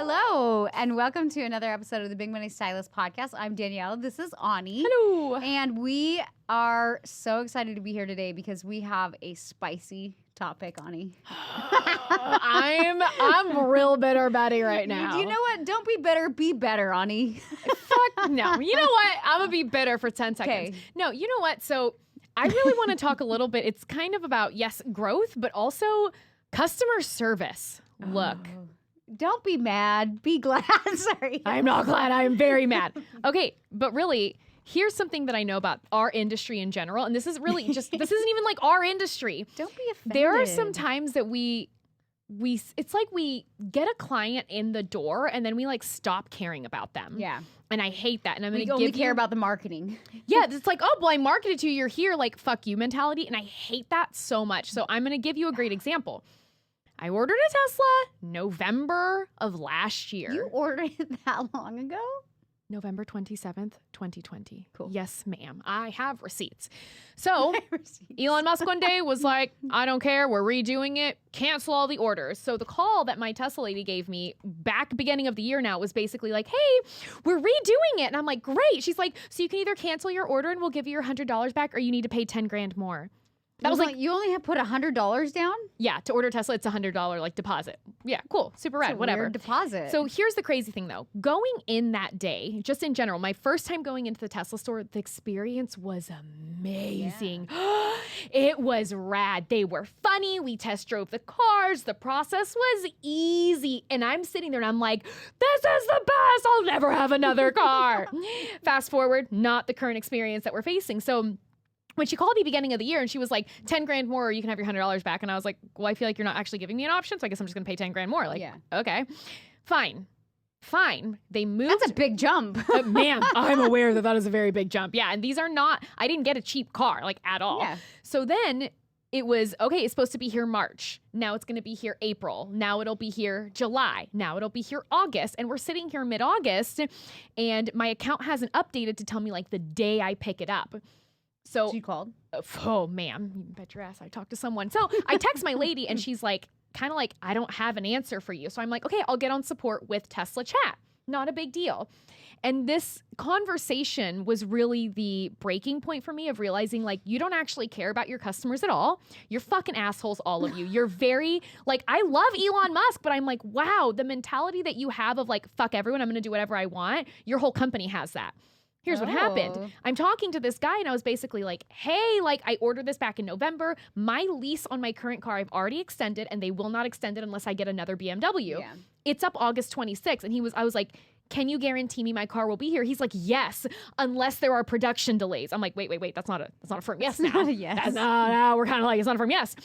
Hello, and welcome to another episode of the Big Money Stylist podcast. I'm Danielle. This is Ani. Hello. And we are so excited to be here today because we have a spicy topic, Ani. I'm real bitter Betty right now. You know what? Don't be bitter. Be better, Ani. Fuck no. You know what? I'm going to be bitter for 10 seconds. Okay. No, you know what? So I really want to talk a little bit. It's kind of about, yes, growth, but also customer service. Look. Oh. Don't be mad. Be glad. Sorry. I'm not glad. I'm very mad. Okay, but really, here's something that I know about our industry in general. And this is really just, this isn't even like our industry. Don't be offended. There are some times that we it's like we get a client in the door and then we like stop caring about them. Yeah. And I hate that. And I'm going We to only care about the marketing. Yeah, it's like, oh, well, I marketed to you. You're here. Like, fuck you mentality. And I hate that so much. So I'm going to give you a great example. I ordered a Tesla November of last year. You ordered it that long ago? November 27th, 2020. Cool. Yes, ma'am. I have receipts. So Elon Musk one day was like, I don't care. We're redoing it. Cancel all the orders. So the call that my Tesla lady gave me back beginning of the year now was basically like, hey, we're redoing it. And I'm like, great. She's like, so you can either cancel your order and we'll give you your $100 back or you need to pay 10 grand more. That was like, you only have put $100 down? Yeah, to order Tesla, it's $100 like deposit. Yeah, cool, super rad, whatever. Weird deposit. So here's the crazy thing though. Going in that day, just in general, my first time going into the Tesla store, the experience was amazing. Yeah. It was rad. They were funny. We test drove the cars. The process was easy. And I'm sitting there and I'm like, this is the best. I'll never have another car. Fast forward, not the current experience that we're facing. So when she called me beginning of the year and she was like 10 grand more, or you can have your $100 back. And I was like, well, I feel like you're not actually giving me an option. So I guess I'm just going to pay 10 grand more. Like, yeah. Okay, fine. They moved. That's a big jump. Ma'am, I'm aware that is a very big jump. Yeah. And these are not, I didn't get a cheap car like at all. Yeah. So then it was, okay, it's supposed to be here March. Now it's going to be here April. Now it'll be here July. Now it'll be here August. And we're sitting here mid-August and my account hasn't updated to tell me like the day I pick it up. So she called. Oh, ma'am, you bet your ass I talked to someone. So I text my lady and she's like, kind of like, I don't have an answer for you. So I'm like, okay, I'll get on support with Tesla chat. Not a big deal. And this conversation was really the breaking point for me of realizing like, you don't actually care about your customers at all. You're fucking assholes, all of you. You're very like, I love Elon Musk, but I'm like, wow, the mentality that you have of like, fuck everyone, I'm going to do whatever I want. Your whole company has that. Here's what happened. I'm talking to this guy and I was basically like, hey, like I ordered this back in November. My lease on my current car, I've already extended and they will not extend it unless I get another BMW. Yeah. It's up August 26th. And I was like, can you guarantee me my car will be here? He's like, yes, unless there are production delays. I'm like, wait, that's not a firm yes now. Not a yes. No, we're kind of like, it's not a firm yes.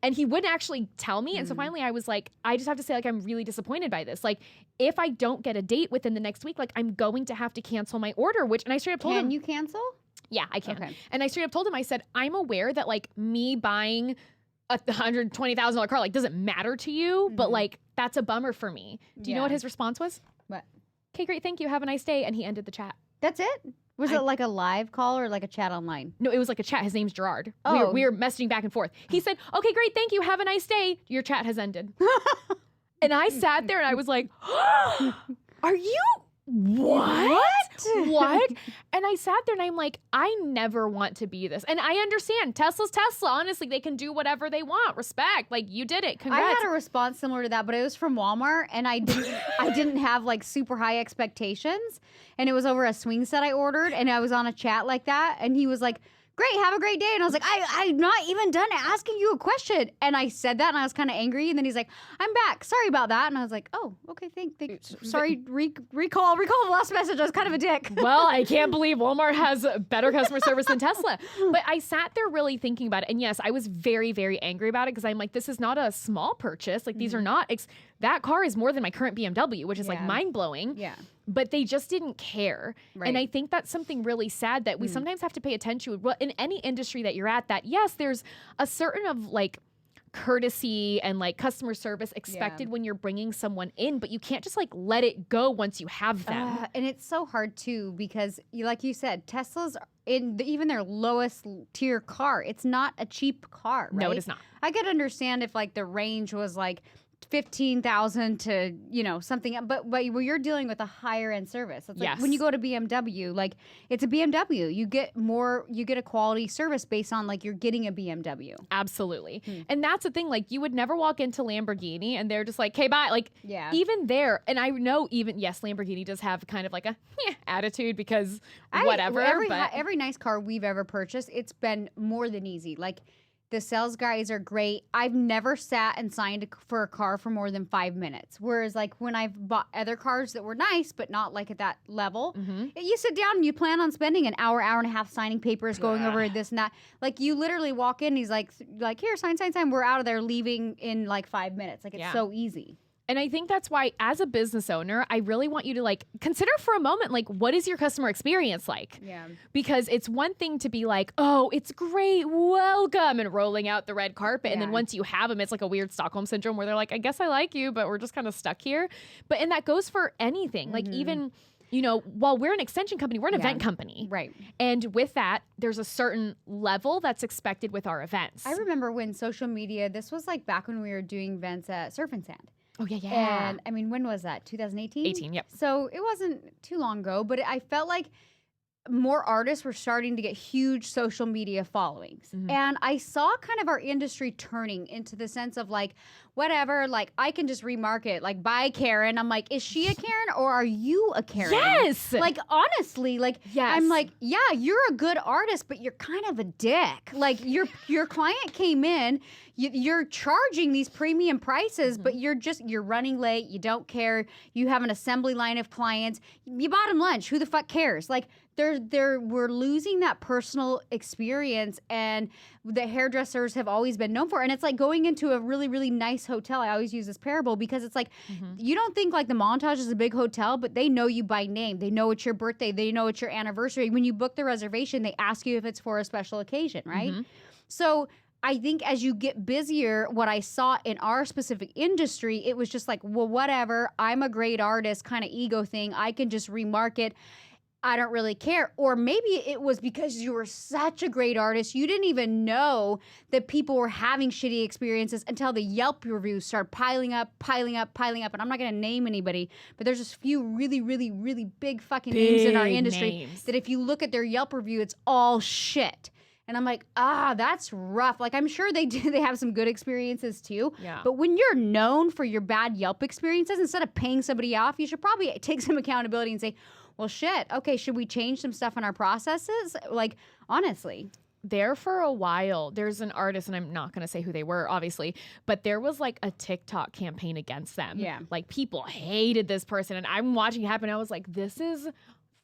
And he wouldn't actually tell me. And so finally I was like, I just have to say like, I'm really disappointed by this. Like if I don't get a date within the next week, like I'm going to have to cancel my order, and I straight up told him. Can you cancel? Yeah, I can. Okay. And I straight up told him, I said, I'm aware that like me buying a $120,000 car, like doesn't matter to you, but like that's a bummer for me. Do you know what his response was? What? Okay, great, thank you, have a nice day. And he ended the chat. That's it? Was it like a live call or like a chat online? No, it was like a chat. His name's Gerard. Oh. We were messaging back and forth. He said, okay, great, thank you, have a nice day. Your chat has ended. And I sat there and I was like, are you... What? And I sat there and I'm like, I never want to be this. And I understand. Tesla's Tesla. Honestly, they can do whatever they want. Respect. Like, you did it. Congrats. I had a response similar to that, but it was from Walmart and I didn't have like super high expectations. And it was over a swing set I ordered and I was on a chat like that. And he was like, great, have a great day. And I was like, I'm not even done asking you a question. And I said that and I was kind of angry. And then he's like, I'm back. Sorry about that. And I was like, oh, okay, thanks. Sorry, recall the last message. I was kind of a dick. Well, I can't believe Walmart has better customer service than Tesla. But I sat there really thinking about it. And yes, I was very, very angry about it because I'm like, this is not a small purchase. Like these are not, that car is more than my current BMW, which is like mind blowing. Yeah. But they just didn't care. Right. And I think that's something really sad that we sometimes have to pay attention to. Well, in any industry that you're at, that yes, there's a certain of like courtesy and like customer service expected when you're bringing someone in, but you can't just like let it go once you have them. And it's so hard too because like you said, Teslas in even their lowest tier car, it's not a cheap car, right? No, it is not. I could understand if like the range was like 15,000 to, you know, something, but when you're dealing with a higher end service, it's like Yes. when you go to BMW, like it's a BMW, you get a quality service based on like you're getting a BMW. Absolutely. And that's the thing, like you would never walk into Lamborghini and they're just like, hey, bye. Like even there, and I know even, yes, Lamborghini does have kind of like a attitude because whatever. Every nice car we've ever purchased, it's been more than easy. Like the sales guys are great. I've never sat and signed for a car for more than 5 minutes. Whereas like when I've bought other cars that were nice, but not like at that level, you sit down and you plan on spending an hour and a half signing papers, going over this and that. Like you literally walk in, he's like here, sign. We're out of there, leaving in like 5 minutes. Like it's so easy. And I think that's why, as a business owner, I really want you to like consider for a moment, like, what is your customer experience like? Yeah. Because it's one thing to be like, oh, it's great, welcome, and rolling out the red carpet. And then once you have them, it's like a weird Stockholm syndrome where they're like, I guess I like you, but we're just kind of stuck here. And that goes for anything. Like even, you know, while we're an extension company, we're an event company. Right. And with that, there's a certain level that's expected with our events. I remember when social media, this was like back when we were doing events at Surf and Sand. Oh, yeah. And I mean, when was that? 2018? 18, yep. So it wasn't too long ago, but I felt like more artists were starting to get huge social media followings. And I saw kind of our industry turning into the sense of like, whatever, like I can just remarket, like, bye Karen. I'm like, is she a Karen or are you a Karen? Yes. Like, honestly, like, I'm like, yeah, you're a good artist, but you're kind of a dick. Like your client came in, you're charging these premium prices, but you're running late. You don't care. You have an assembly line of clients. You bought them lunch. Who the fuck cares? Like, we're losing that personal experience, and the hairdressers have always been known for. And it's like going into a really, really nice hotel. I always use this parable because it's like, you don't think like the Montage is a big hotel, but they know you by name. They know it's your birthday. They know it's your anniversary. When you book the reservation, they ask you if it's for a special occasion, right? So I think as you get busier, what I saw in our specific industry, it was just like, well, whatever. I'm a great artist kind of ego thing. I can just remarket. I don't really care. Or maybe it was because you were such a great artist, you didn't even know that people were having shitty experiences until the Yelp reviews started piling up. And I'm not going to name anybody, but there's just few really, really, really big fucking names in our industry that if you look at their Yelp review, it's all shit. And I'm like, that's rough. Like, I'm sure they have some good experiences too. Yeah. But when you're known for your bad Yelp experiences, instead of paying somebody off, you should probably take some accountability and say, well, shit, okay, should we change some stuff in our processes? Like, honestly. There for a while, there's an artist, and I'm not going to say who they were, obviously, but there was like a TikTok campaign against them. Yeah. Like, people hated this person, and I'm watching it happen. I was like, this is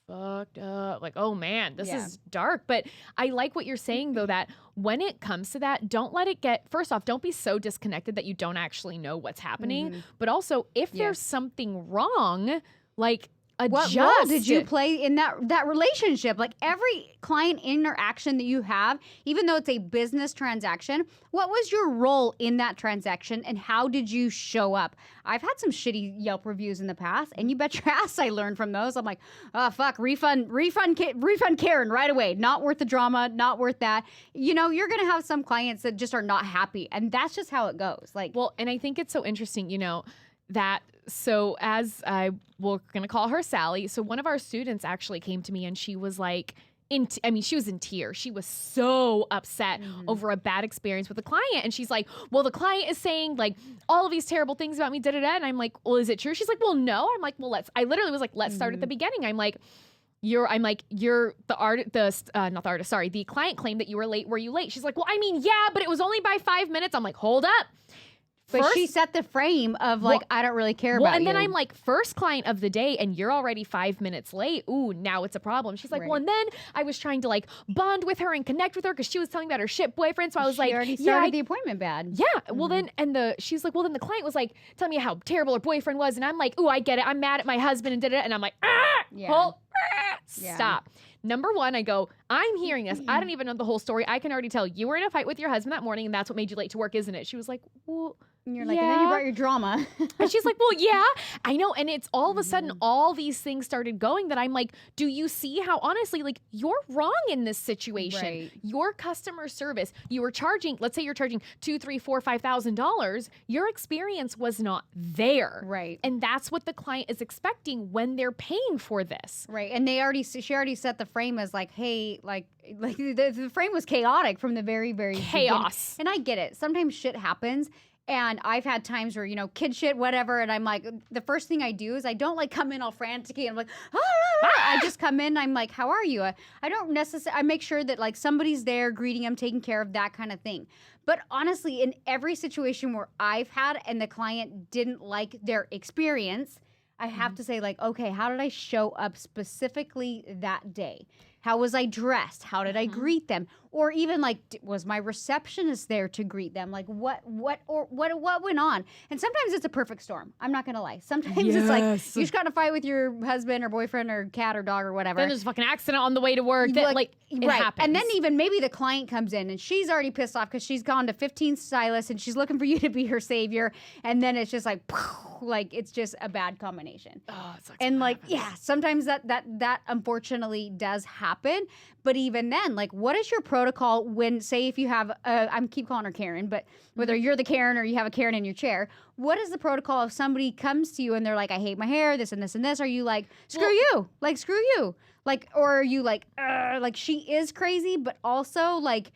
fucked up. Like, oh man, this is dark. But I like what you're saying, though, that when it comes to that, don't let it get, first off, don't be so disconnected that you don't actually know what's happening. But also, if there's something wrong, like, adjust. What role did you play in that relationship? Like, every client interaction that you have, even though it's a business transaction, what was your role in that transaction and how did you show up? I've had some shitty Yelp reviews in the past, and you bet your ass I learned from those. I'm like, oh fuck, refund Karen right away. Not worth the drama, not worth that. You know, you're gonna have some clients that just are not happy, and that's just how it goes. Like, well, and I think it's so interesting, you know, that so as we're gonna call her Sally. So one of our students actually came to me and she was like, she was in tears. She was so upset over a bad experience with a client. And she's like, well, the client is saying like all of these terrible things about me, da-da-da. And I'm like, well, is it true? She's like, well, no. I'm like, well, I literally was like, let's start at the beginning. I'm like, the client claimed that you were late. Were you late? She's like, well, I mean, yeah, but it was only by 5 minutes. I'm like, hold up. But she set the frame of like, I don't really care about you. And then I'm like, first client of the day, and you're already 5 minutes late. Ooh, now it's a problem. She's like, well, and then I was trying to like bond with her and connect with her because she was telling me about her shit boyfriend. So I was like, she already started the appointment bad. Yeah. Well, then, she's like, well, then the client was like, telling me how terrible her boyfriend was. And I'm like, ooh, I get it. I'm mad at my husband and did it. And I'm like, stop. Number one, I go, I'm hearing this. I don't even know the whole story. I can already tell you were in a fight with your husband that morning and that's what made you late to work, isn't it? She was like, well, And you're like, and then you brought your drama. And she's like, well, yeah, I know. And it's all of a sudden, all these things started going that I'm like, do you see how honestly, like, you're wrong in this situation? Right. Your customer service, you were charging, let's say you're charging $2,000, $3,000, $4,000, $5,000. Your experience was not there. Right. And that's what the client is expecting when they're paying for this. Right. And she already set the frame as like, hey, like the frame was chaotic from the very, very Chaos. beginning. And I get it. Sometimes shit happens. And I've had times where, kid shit, whatever. And I'm like, the first thing I do is I don't like come in all frantic and I'm like, I just come in. I'm like, how are you? I don't necessarily, I make sure that like somebody's there greeting them, taking care of that kind of thing. But honestly, in every situation where I've had and the client didn't like their experience, I have to say like, okay, how did I show up specifically that day? How was I dressed? How did I greet them? Or even like, was my receptionist there to greet them? Like what went on? And sometimes it's a perfect storm. I'm not gonna lie. Sometimes it's like you just got in a fight with your husband or boyfriend or cat or dog or whatever. Then there's a fucking accident on the way to work. It happens. And then even maybe the client comes in and she's already pissed off because she's gone to 15 stylists and she's looking for you to be her savior. And then it's just like, like it's just a bad combination. Oh, it sucks. And like, sometimes that unfortunately does happen. But even then, like, what is your protocol when, say, if you have, I keep calling her Karen, but whether you're the Karen or you have a Karen in your chair, what is the protocol if somebody comes to you and they're like, I hate my hair, this and this and this? Are you like, screw you? Like, screw you? Like, or are you like she is crazy, but also like,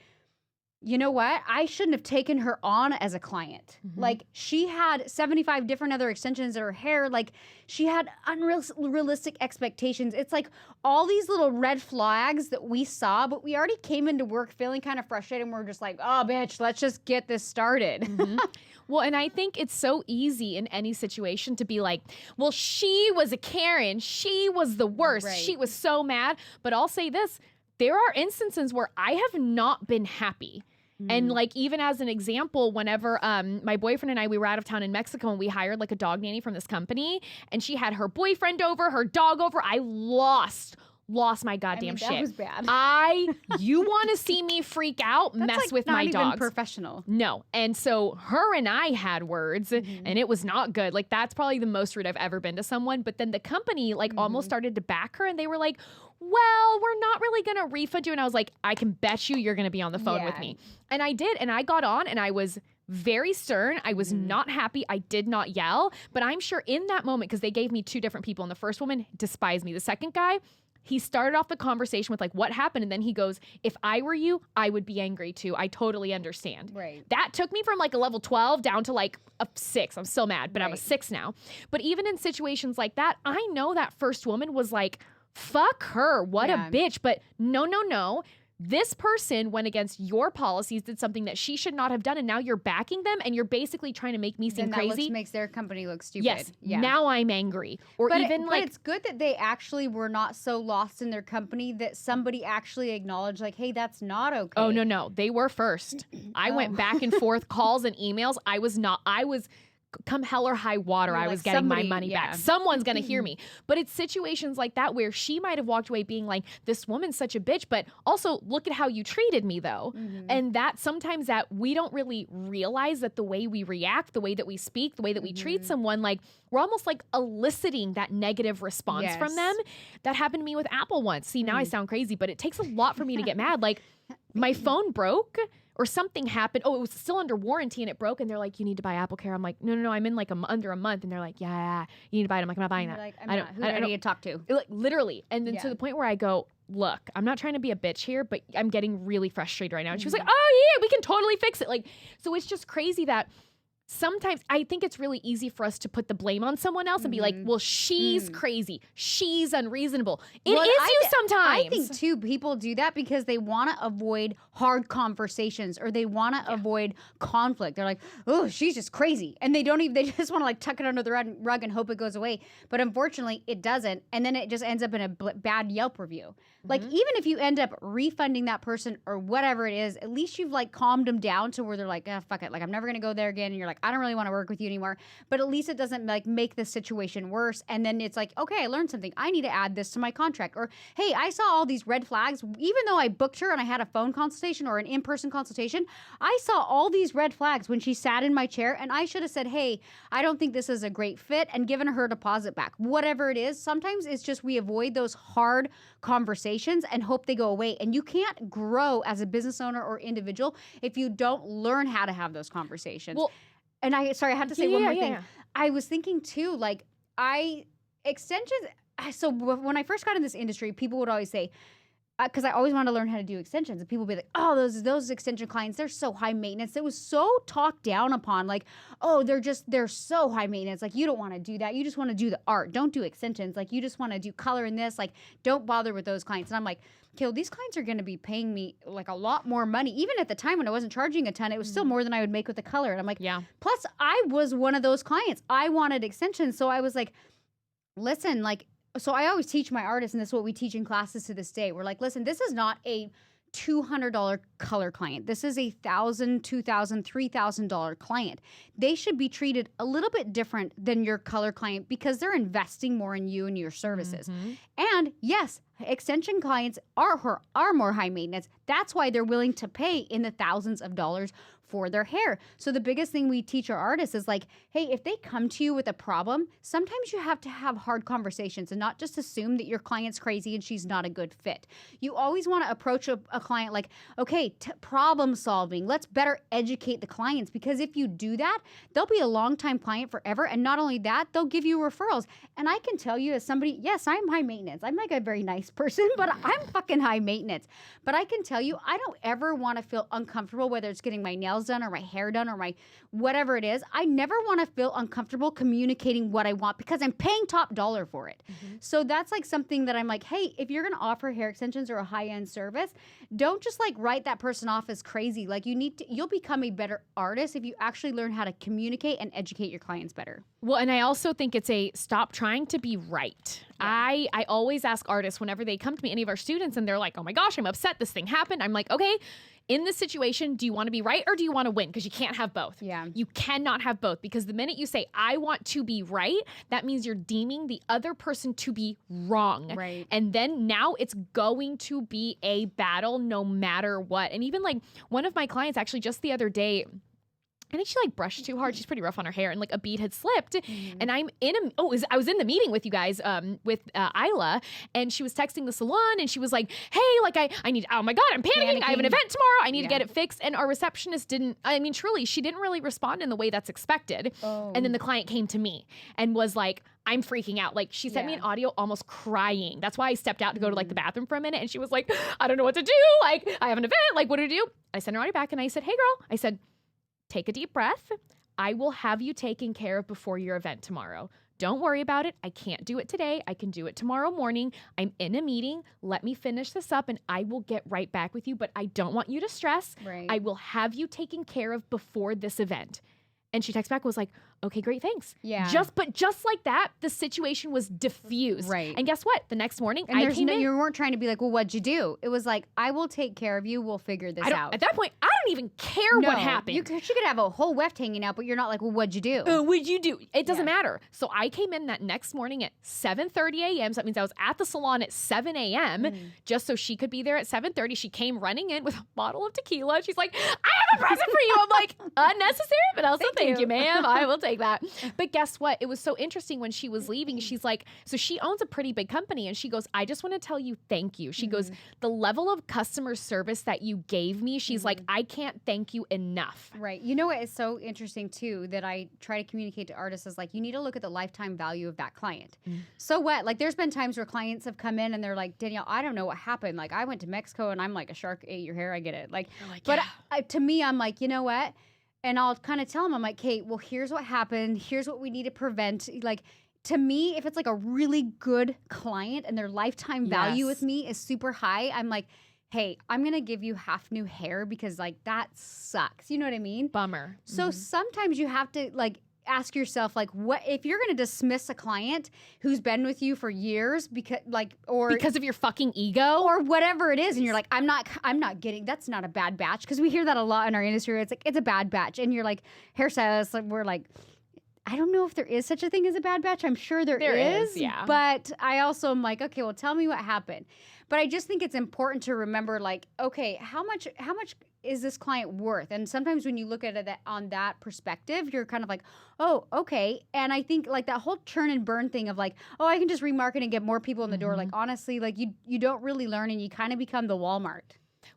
you know what? I shouldn't have taken her on as a client. Like, she had 75 different other extensions of her hair. Like, she had unrealistic expectations. It's like all these little red flags that we saw, but we already came into work feeling kind of frustrated. And we're just like, oh, bitch, let's just get this started. Well, and I think it's so easy in any situation to be like, well, she was a Karen. She was the worst. Right. She was so mad. But I'll say this. There are instances where I have not been happy. And like, even as an example, whenever my boyfriend and I, we were out of town in Mexico and we hired like a dog nanny from this company and she had her boyfriend over, her dog over, I lost my goddamn shit. That was bad. You want to see me freak out? That's mess like with not my even dogs. Professional. No. And so her and I had words and it was not good. Like, that's probably the most rude I've ever been to someone. But then the company like almost started to back her and they were like, well, we're not really going to refund you. And I was like, I can bet you're going to be on the phone with me. And I did. And I got on and I was very stern. I was not happy. I did not yell. But I'm sure in that moment, because they gave me two different people, and the first woman despised me. The second guy, he started off the conversation with like, what happened? And then he goes, if I were you, I would be angry too. I totally understand. Right. That took me from like a level 12 down to like a 6. I'm still mad, but I'm a 6 now. But even in situations like that, I know that first woman was like, fuck her. What a bitch. But no. This person went against your policies, did something that she should not have done, and now you're backing them, and you're basically trying to make me seem crazy. That makes their company look stupid. Yes. Yeah. Now I'm angry. Or but even but it's good that they actually were not so lost in their company that somebody actually acknowledged, like, hey, that's not okay. Oh, no. They were first. I went back and forth, calls and emails. I was come hell or high water, I was getting my money back. Someone's going to hear me. But it's situations like that where she might have walked away being like, this woman's such a bitch, but also look at how you treated me though. And that sometimes that we don't really realize that the way we react, the way that we speak, the way that we treat someone, like we're almost like eliciting that negative response from them. That happened to me with Apple once. See, now I sound crazy, but it takes a lot for me to get mad. Like my phone broke. Or something happened. Oh, it was still under warranty and it broke. And they're like, you need to buy Apple Care. I'm like, no. I'm in like under a month. And they're like, yeah, you need to buy it. I'm like, I'm not buying that. Like, who do I need to talk to? Like, literally. And then to the point where I go, look, I'm not trying to be a bitch here, but I'm getting really frustrated right now. And she was like, oh yeah, we can totally fix it. Like, so it's just crazy that sometimes I think it's really easy for us to put the blame on someone else and be like, well, she's crazy. She's unreasonable. It is you sometimes. I think too, people do that because they want to avoid hard conversations or they want to avoid conflict. They're like, oh, she's just crazy. And they just want to like tuck it under the rug and hope it goes away. But unfortunately it doesn't. And then it just ends up in a bad Yelp review. Like even if you end up refunding that person or whatever it is, at least you've like calmed them down to where they're like, oh, fuck it. Like I'm never going to go there again. And you're like, like, I don't really want to work with you anymore. But at least it doesn't like make the situation worse. And then it's like, okay, I learned something. I need to add this to my contract. Or, hey, I saw all these red flags. Even though I booked her and I had a phone consultation or an in-person consultation, I saw all these red flags when she sat in my chair, and I should have said, hey, I don't think this is a great fit, and given her deposit back. Whatever it is, sometimes it's just we avoid those hard conversations and hope they go away. And you can't grow as a business owner or individual if you don't learn how to have those conversations. Well, and I had to say one more thing. Yeah. I was thinking too, like extensions. So when I first got in this industry, people would always say, because I always wanted to learn how to do extensions, and people would be like, oh, those extension clients, they're so high maintenance. It was so talked down upon, like, oh, they're so high maintenance. Like, you don't want to do that. You just want to do the art. Don't do extensions. Like, you just want to do color in this. Like, don't bother with those clients. And I'm like, okay, well, these clients are going to be paying me like a lot more money. Even at the time when I wasn't charging a ton, it was still more than I would make with the color. And I'm like, yeah. Plus, I was one of those clients. I wanted extensions. So I was like, listen, like, so I always teach my artists, and this is what we teach in classes to this day. We're like, listen, this is not a $200 color client. This is a $1,000, $2,000, $3,000 client. They should be treated a little bit different than your color client because they're investing more in you and your services. Mm-hmm. And yes, extension clients are more high maintenance. That's why they're willing to pay in the thousands of dollars for their hair. So the biggest thing we teach our artists is like, hey, if they come to you with a problem, sometimes you have to have hard conversations and not just assume that your client's crazy and she's not a good fit. You always want to approach a client like, okay, problem solving. Let's better educate the clients, because if you do that, they'll be a long-time client forever. And not only that, they'll give you referrals. And I can tell you as somebody, yes, I'm high maintenance. I'm like a very nice person, but I'm fucking high maintenance. But I can tell you, I don't ever want to feel uncomfortable, whether it's getting my nails done or my hair done or my whatever it is. I never want to feel uncomfortable communicating what I want because I'm paying top dollar for it. Mm-hmm. So that's like something that I'm like, hey, if you're going to offer hair extensions or a high-end service, don't just like write that person off as crazy. Like you'll become a better artist if you actually learn how to communicate and educate your clients better. Well, and I also think it's a stop trying to be right. Yeah. I always ask artists whenever they come to me, any of our students, and they're like, oh my gosh, I'm upset this thing happened. I'm like, okay, in this situation, do you want to be right or do you want to win? Because you can't have both. Yeah. You cannot have both, because the minute you say, I want to be right, that means you're deeming the other person to be wrong. Right. And then now it's going to be a battle no matter what. And even like one of my clients actually just the other day, I think she like brushed too hard. She's pretty rough on her hair, and like a bead had slipped. Mm-hmm. And I was in the meeting with you guys, with Isla, and she was texting the salon, and she was like, "Hey, like I need. Oh my god, I'm panicking. I have an event tomorrow. I need to get it fixed." And our receptionist didn't. I mean, truly, she didn't really respond in the way that's expected. Oh. And then the client came to me and was like, I'm freaking out. Like, she sent me an audio almost crying. That's why I stepped out to go to like the bathroom for a minute. And she was like, I don't know what to do. Like, I have an event. Like, what do I do? I sent her audio back and I said, hey girl, I said, take a deep breath. I will have you taken care of before your event tomorrow. Don't worry about it. I can't do it today. I can do it tomorrow morning. I'm in a meeting. Let me finish this up and I will get right back with you. But I don't want you to stress. Right. I will have you taken care of before this event. And she texted back, was like, okay, great, thanks. Yeah. Just like that, the situation was diffused. Right. And guess what? The next morning, and I came in. You weren't trying to be like, well, what'd you do? It was like, I will take care of you. We'll figure this out. At that point, I don't even care what happened. She could have a whole weft hanging out, but you're not like, well, what'd you do? What'd you do? It doesn't matter. So I came in that next morning at 7:30 a.m. So that means I was at the salon at 7 a.m. Just so she could be there at 7:30. She came running in with a bottle of tequila. She's like, I have a present for you. I'm like, unnecessary, but also thank you, ma'am. I will take that. But guess what? It was so interesting when she was leaving. She's like, so she owns a pretty big company, and she goes, I just want to tell you thank you. She goes, the level of customer service that you gave me, she's like, I can't thank you enough. Right. You know what is so interesting too that I try to communicate to artists is like, you need to look at the lifetime value of that client. So what? Like there's been times where clients have come in and they're like, Danielle, I don't know what happened. Like I went to Mexico and I'm like, a shark ate your hair. I get it. Like but to me, I'm like, you know what? And I'll kind of tell them, I'm like, Kate, well, here's what happened. Here's what we need to prevent. Like, to me, if it's like a really good client and their lifetime value with me is super high, I'm like, hey, I'm going to give you half new hair because like that sucks. You know what I mean? Bummer. So sometimes you have to like, ask yourself, like, what if you're going to dismiss a client who's been with you for years because of your fucking ego or whatever it is, and you're like, I'm not getting, that's not a bad batch, because we hear that a lot in our industry. It's like, it's a bad batch, and you're like, hairstylists, like, we're like, I don't know if there is such a thing as a bad batch. I'm sure there is, yeah. But I also am like, okay, well, tell me what happened. But I just think it's important to remember, like, okay, how much is this client worth? And sometimes when you look at it on that perspective, you're kind of like, oh, okay. And I think like that whole churn and burn thing of like, oh, I can just remarket and get more people in the door. Like, honestly, like you don't really learn, and you kind of become the Walmart.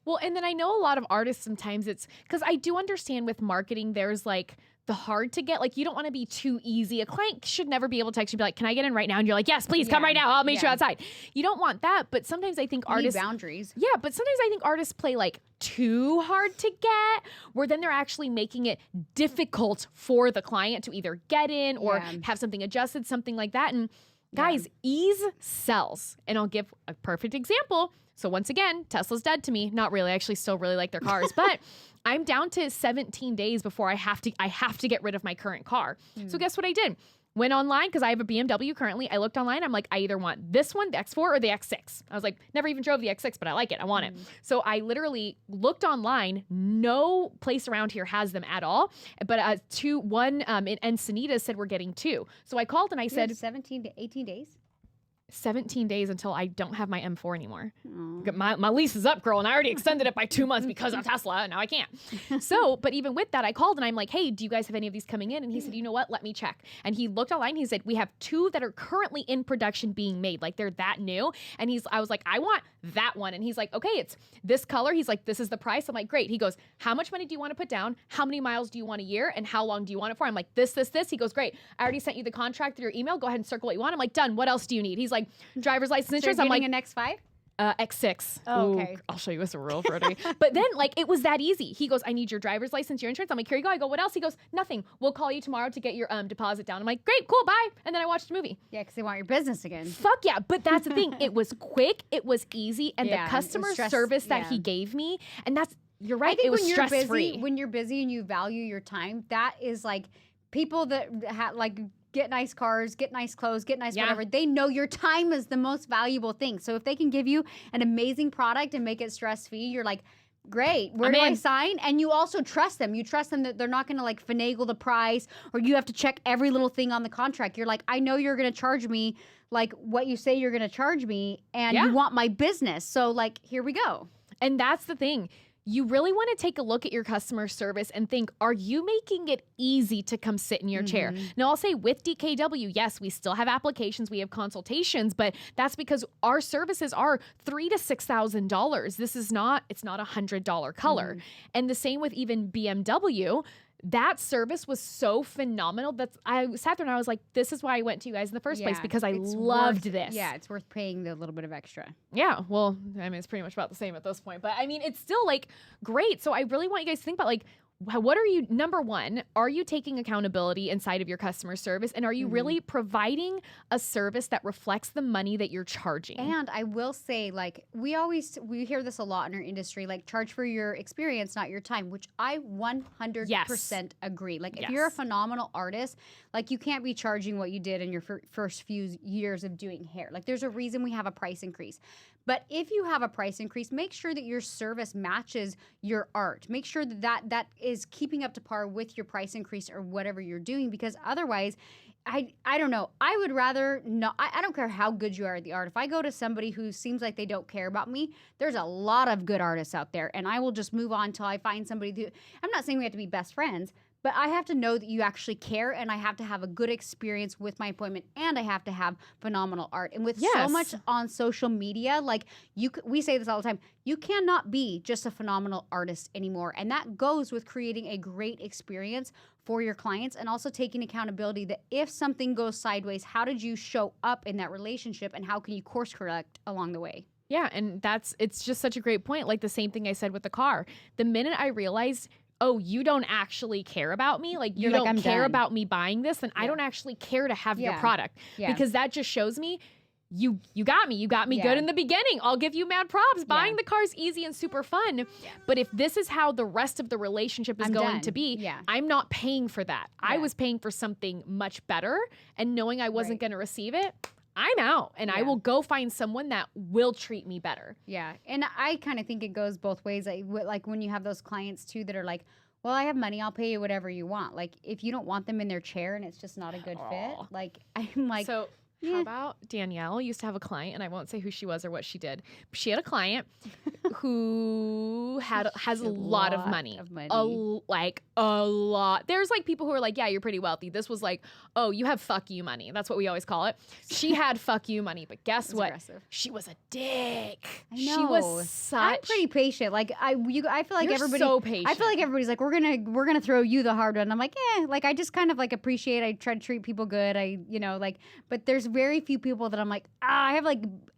Well, and then I know a lot of artists, sometimes it's because I do understand with marketing, there's like the hard to get, like, you don't want to be too easy. A client should never be able to text you and be like, can I get in right now? And you're like, yes, please come right now. I'll meet you outside. You don't want that. But sometimes I think artists need boundaries. Yeah. But sometimes I think artists play like too hard to get, where then they're actually making it difficult for the client to either get in or have something adjusted, something like that. And guys, ease sells. And I'll give a perfect example. So once again, Tesla's dead to me. Not really. I actually still really like their cars, but I'm down to 17 days before I have to get rid of my current car. So guess what I did? Went online, because I have a BMW currently. I looked online. I'm like, I either want this one, the X4, or the X6. I was like, never even drove the X6, but I like it. I want it. So I literally looked online. No place around here has them at all. But one in Encinitas said we're getting two. So I called and I said 17 to 18 days. 17 days until I don't have my M4 anymore. My lease is up, girl, and I already extended it by 2 months because of Tesla, and now I can't. So, but even with that, I called and I'm like, hey, do you guys have any of these coming in? And he said, you know what? Let me check. And he looked online. He said, we have 2 that are currently in production being made. Like, they're that new. And I was like, I want that one. And he's like, okay, it's this color. He's like, this is the price. I'm like, great. He goes, how much money do you want to put down? How many miles do you want a year? And how long do you want it for? I'm like, this. He goes, great. I already sent you the contract through your email. Go ahead and circle what you want. I'm like, done. What else do you need? He's like, driver's license, insurance. So I'm like, an X5? X6. Oh, okay. I'll show you as a real rotary. But then, like, it was that easy. He goes, I need your driver's license, your insurance. I'm like, here you go. I go, what else? He goes, nothing. We'll call you tomorrow to get your deposit down. I'm like, great, cool, bye. And then I watched a movie. Yeah, because they want your business again. Fuck yeah. But that's the thing. It was quick. It was easy. And the customer service that he gave me, and that's, you're right. It was stress-free. When you're busy and you value your time, that is like people that get nice cars, get nice clothes, get nice whatever. They know your time is the most valuable thing. So if they can give you an amazing product and make it stress-free, you're like, great. Where do I sign? And you also trust them. You trust them that they're not going to like finagle the price, or you have to check every little thing on the contract. You're like, I know you're going to charge me like what you say you're going to charge me, and you want my business. So like, here we go. And that's the thing. You really want to take a look at your customer service and think, are you making it easy to come sit in your chair? Now, I'll say with DKW, yes, we still have applications, we have consultations, but that's because our services are $3,000 to $6,000. It's not $100 color. And the same with even BMW. That service was so phenomenal that I sat there and I was like, this is why I went to you guys in the first place, because I loved this. Yeah, it's worth paying the little bit of extra. Yeah, well, I mean, it's pretty much about the same at this point. But I mean, it's still like great. So I really want you guys to think about like, what are you, number one, are you taking accountability inside of your customer service? And are you really providing a service that reflects the money that you're charging? And I will say, like, we hear this a lot in our industry, like, charge for your experience, not your time, which I 100% agree. Like, if you're a phenomenal artist, like, you can't be charging what you did in your first few years of doing hair. Like, there's a reason we have a price increase. But if you have a price increase, make sure that your service matches your art. Make sure that is keeping up to par with your price increase or whatever you're doing, because otherwise, I don't know. I would rather not. I don't care how good you are at the art. If I go to somebody who seems like they don't care about me, there's a lot of good artists out there, and I will just move on until I find somebody who, I'm not saying we have to be best friends, but I have to know that you actually care, and I have to have a good experience with my appointment, and I have to have phenomenal art. And with so much on social media, like we say this all the time, you cannot be just a phenomenal artist anymore. And that goes with creating a great experience for your clients, and also taking accountability that if something goes sideways, how did you show up in that relationship, and how can you course correct along the way? Yeah, and it's just such a great point. Like the same thing I said with the car. The minute I realized, oh, you don't actually care about me, like you don't care about me buying this, then I don't actually care to have your product. Because that just shows me you got me. You got me Yeah. good in the beginning. I'll give you mad props. Buying the car's easy and super fun. But if this is how the rest of the relationship is I'm going done. to be, Yeah. I'm not paying for that. I Yeah. was paying for something much better, and knowing I wasn't Right. going to receive it, I'm out, and I Yeah. will go find someone that will treat me better. Yeah. And I kind of think it goes both ways. Like when you have those clients too that are like, well, I have money. I'll pay you whatever you want. Like if you don't want them in their chair and it's just not a good fit, Aw. like I'm like, So yeah. how about Danielle used to have a client, and I won't say who she was or what she did. But she had a client who has a lot of money. Like a lot. There's like people who are like, yeah, you're pretty wealthy. This was like, oh, you have fuck you money. That's what we always call it. She had fuck you money, but guess what? aggressive. She was a dick. I She know. was such. I'm pretty patient. Like I feel like You're everybody. so patient. I feel like everybody's like, we're gonna throw you the hard one. I'm like, like I just kind of like appreciate. I try to treat people good. But there's very few people that I'm like, I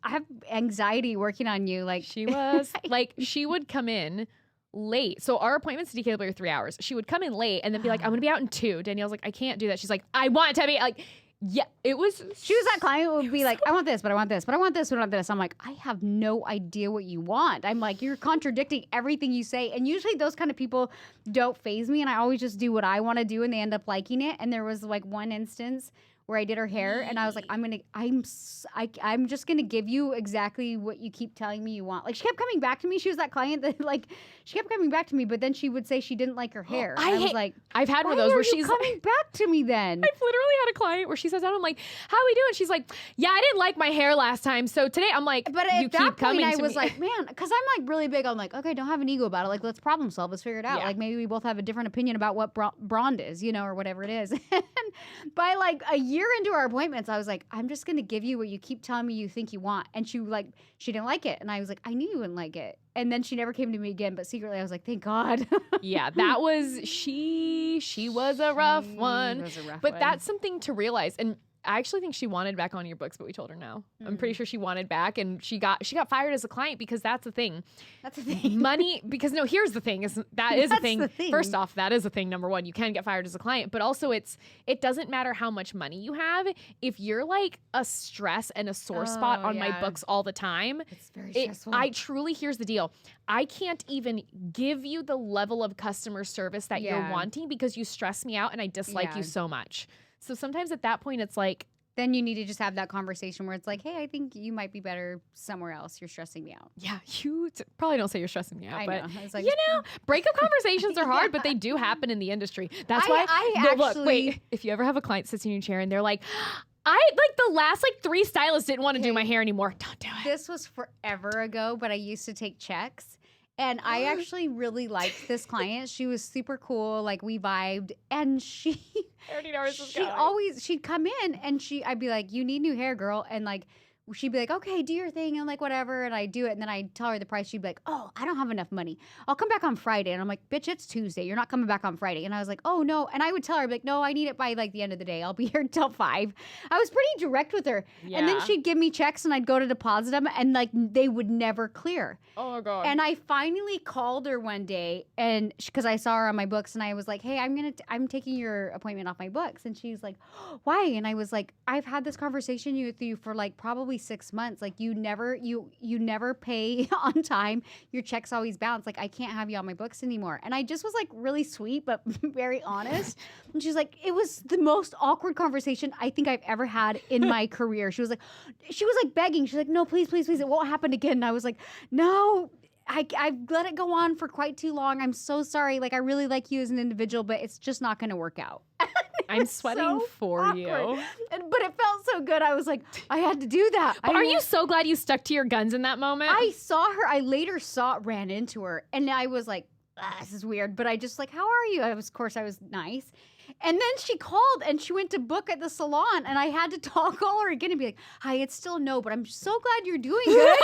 have anxiety working on you. Like She was like, she would come in late. So our appointments to DKW are 3 hours. She would come in late and then be like, I'm gonna be out in 2. Danielle's like, I can't do that. She's like, I want to be like, yeah, it was. She was that client who would be like, I want this, but I want this, but I want this, but I want this. I'm like, I have no idea what you want. I'm like, you're contradicting everything you say. And usually those kind of people don't faze me. And I always just do what I want to do and they end up liking it. And there was like one instance where I did her hair and I was like, I'm just gonna give you exactly what you keep telling me you want. Like she kept coming back to me. She was that client that like she kept coming back to me, but then she would say she didn't like her hair. And I was like, I've had one of why those are where you she's coming back to me then? I've literally had a client where she says down, I'm like, how are we doing? She's like, yeah, I didn't like my hair last time. So today I'm like, But you at keep that coming point, I to was me. like, man, because I'm like really big. I'm like, okay, don't have an ego about it. Like, let's problem solve. Let's figure it out. Yeah. Like, maybe we both have a different opinion about what blonde is, or whatever it is. And by like a year into our appointments, I was like, I'm just going to give you what you keep telling me you think you want. And she didn't like it. And I was like, I knew you wouldn't like it. And then she never came to me again. But secretly, I was like, thank God. yeah, that was, she was a rough one. It was a rough But one. that's something to realize. And I actually think she wanted back on your books, but we told her no. I'm pretty sure she wanted back, and she got fired as a client because that's the thing. That's the thing. Money, because no, here's the thing. That is a That's thing. the thing. First off, that is a thing. Number one, you can get fired as a client, but also it doesn't matter how much money you have. If you're like a stress and a sore spot on my yeah. books all the time, It's very stressful. here's the deal. I can't even give you the level of customer service that you're Yeah. wanting because you stress me out and I dislike Yeah. you so much. So sometimes at that point, it's like, Then you need to just have that conversation where it's like, hey, I think you might be better somewhere else. You're stressing me out. yeah, you probably don't say you're stressing me out, I but know. It's like, breakup conversations are hard, but they do happen in the industry. That's why. I wait. If you ever have a client sits in your chair and they're like, I like the last 3 stylists didn't want to do my hair anymore. Don't do it. This was forever ago, but I used to take checks. And I actually really liked this client. She was super cool. Like we vibed. And she I already know where this is she'd come in and I'd be like, you need new hair, girl. And like, she'd be like, okay, do your thing. And like, whatever. And I do it. And then I tell her the price. She'd be like, oh, I don't have enough money. I'll come back on Friday. And I'm like, bitch, it's Tuesday. You're not coming back on Friday. And I was like, oh no. And I would tell her, like, no, I need it by like the end of the day. I'll be here until 5. I was pretty direct with her. And then Yeah. she'd give me checks and I'd go to deposit them and like they would never clear. Oh my god. And I finally called her one day, and because I saw her on my books, and I was like, "Hey, I'm taking your appointment off my books." And she's like, "Why?" And I was like, "I've had this conversation with you for like probably 6 months. Like you never pay on time. Your checks always bounce. Like I can't have you on my books anymore." And I just was like really sweet but very honest. And she's like, "It was the most awkward conversation I think I've ever had in my career." She was like begging. She's like, "No, please, please, please. It won't happen again." And I was like, "No. I've let it go on for quite too long. I'm so sorry. Like, I really like you as an individual, but it's just not going to work out." I'm sweating so for awkward. you. But it felt so good. I was like, I had to do that. But are you so glad you stuck to your guns in that moment? I later ran into her, and I was like, this is weird. But I just like, how are you? Of course, I was nice. And then she called and she went to book at the salon, and I had to call her again and be like, hi, it's still no, but I'm so glad you're doing good.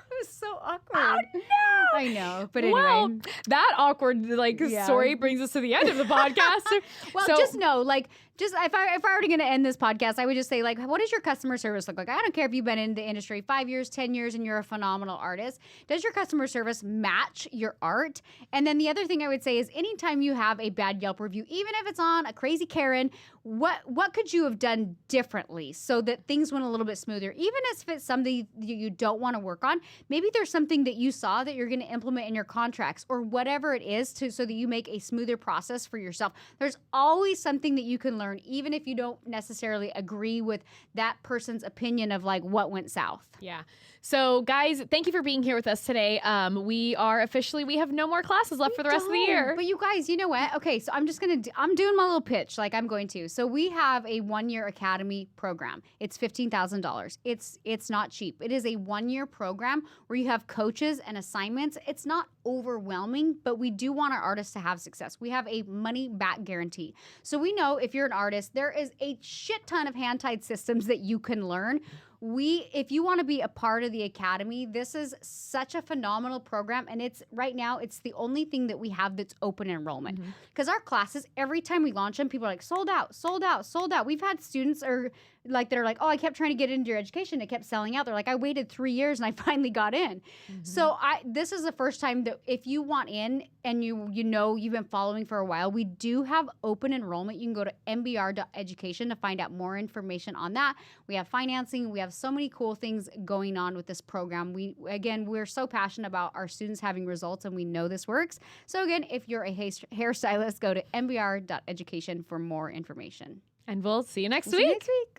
It was so awkward. Oh, no. I know. But anyway. Well, that awkward Yeah. story brings us to the end of the podcast. Well, So- just know, like, just if I were going to end this podcast, I would just say, like, what does your customer service look like? I don't care if you've been in the industry 5 years, 10 years, and you're a phenomenal artist. Does your customer service match your art? And then the other thing I would say is anytime you have a bad Yelp review, even if it's on a crazy Karen, what could you have done differently so that things went a little bit smoother? Even if it's something you don't want to work on, maybe there's something that you saw that you're going to implement in your contracts or whatever it is so that you make a smoother process for yourself. There's always something that you can learn, even if you don't necessarily agree with that person's opinion of like what went south. Yeah. So guys, thank you for being here with us today. We have no more classes left for the rest of the year. But you guys, you know what? Okay, so I'm doing my little pitch like I'm going to. So we have a 1-year academy program. It's $15,000. It's not cheap. It is a 1-year program where you have coaches and assignments. It's not overwhelming, but we do want our artists to have success. We have a money back guarantee. So we know if you're an artist, there is a shit ton of hand-tied systems that you can learn. If you want to be a part of the academy, this is such a phenomenal program, and it's the only thing that we have that's open enrollment. Because our classes, every time we launch them, people are like, sold out, sold out, sold out. We've had students they're like, oh, I kept trying to get into your education. It kept selling out. They're like, I waited 3 years and I finally got in. So this is the first time that if you want in and you know you've been following for a while, we do have open enrollment. You can go to mbr.education to find out more information on that. We have financing. We have so many cool things going on with this program. We're so passionate about our students having results, and we know this works. So again, if you're a hairstylist, go to mbr.education for more information. And we'll see you next See you week. next week.